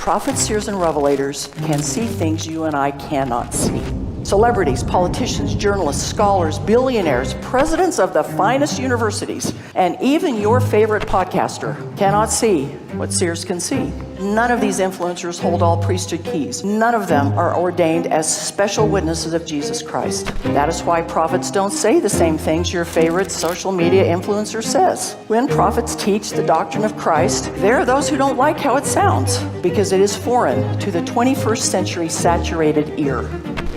Prophets, seers, and revelators can see things you and I cannot see. Celebrities, politicians, journalists, scholars, billionaires, presidents of the finest universities, and even your favorite podcaster cannot see what seers can see. None of these influencers hold all priesthood keys. None of them are ordained as special witnesses of Jesus Christ. That is why prophets don't say the same things your favorite social media influencer says. When prophets teach the doctrine of Christ, there are those who don't like how it sounds because it is foreign to the 21st century saturated ear.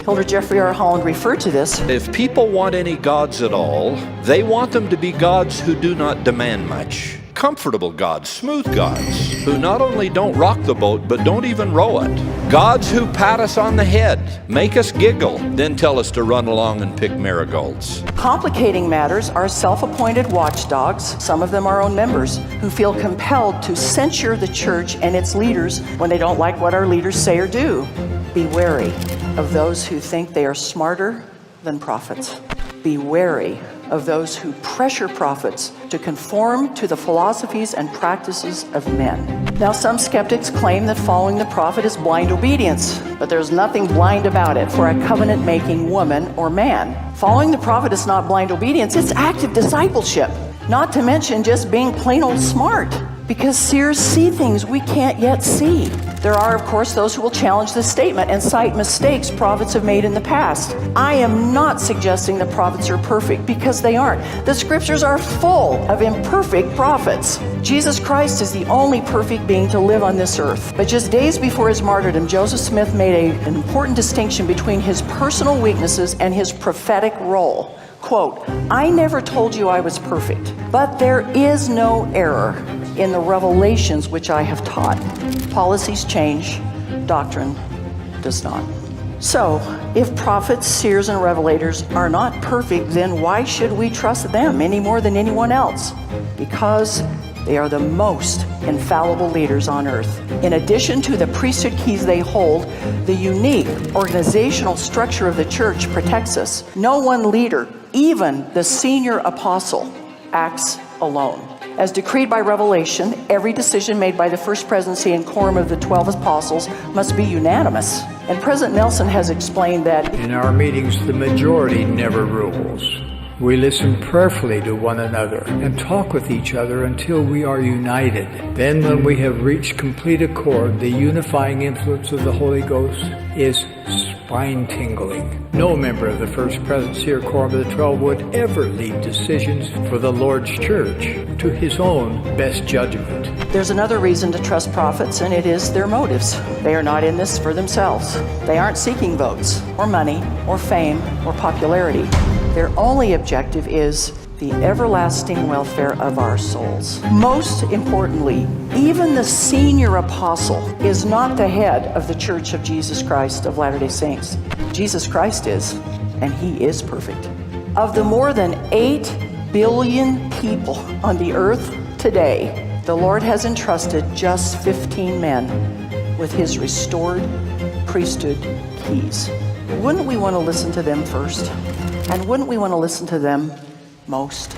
Elder Jeffrey R. Holland referred to this. If people want any gods at all, they want them to be gods who do not demand much. Comfortable gods, smooth gods, who not only don't rock the boat, but don't even row it. Gods who pat us on the head, make us giggle, then tell us to run along and pick marigolds. Complicating matters are self-appointed watchdogs, some of them our own members, who feel compelled to censure the church and its leaders when they don't like what our leaders say or do. Be wary of those who think they are smarter than prophets. Be wary of those who pressure prophets to conform to the philosophies and practices of men. Now, some skeptics claim that following the prophet is blind obedience, but there's nothing blind about it for a covenant-making woman or man. Following the prophet is not blind obedience, it's active discipleship, not to mention just being plain old smart, because seers see things we can't yet see. There are, of course, those who will challenge this statement and cite mistakes prophets have made in the past. I am not suggesting that prophets are perfect, because they aren't. The scriptures are full of imperfect prophets. Jesus Christ is the only perfect being to live on this earth. But just days before his martyrdom, Joseph Smith made an important distinction between his personal weaknesses and his prophetic role. Quote, "I never told you I was perfect, but there is no error in the revelations which I have taught. Policies change, doctrine does not." So, if prophets, seers, and revelators are not perfect, then why should we trust them any more than anyone else? Because they are the most infallible leaders on earth. In addition to the priesthood keys they hold, the unique organizational structure of the church protects us. No one leader, even the senior apostle, acts alone. As decreed by revelation, every decision made by the first presidency and quorum of the 12 apostles must be unanimous. And President Nelson has explained that in our meetings, the majority never rules. We listen prayerfully to one another and talk with each other until we are united. Then when we have reached complete accord, the unifying influence of the Holy Ghost is spine-tingling. No member of the First Presidency or Quorum of the 12 would ever leave decisions for the Lord's church to his own best judgment. There's another reason to trust prophets, and it is their motives. They are not in this for themselves. They aren't seeking votes or money or fame or popularity. Their only objective is the everlasting welfare of our souls. Most importantly, even the senior apostle is not the head of the Church of Jesus Christ of Latter-day Saints. Jesus Christ is, and he is perfect. Of the more than 8 billion people on the earth today, the Lord has entrusted just 15 men with his restored priesthood keys. Wouldn't we want to listen to them first? And wouldn't we want to listen to them most?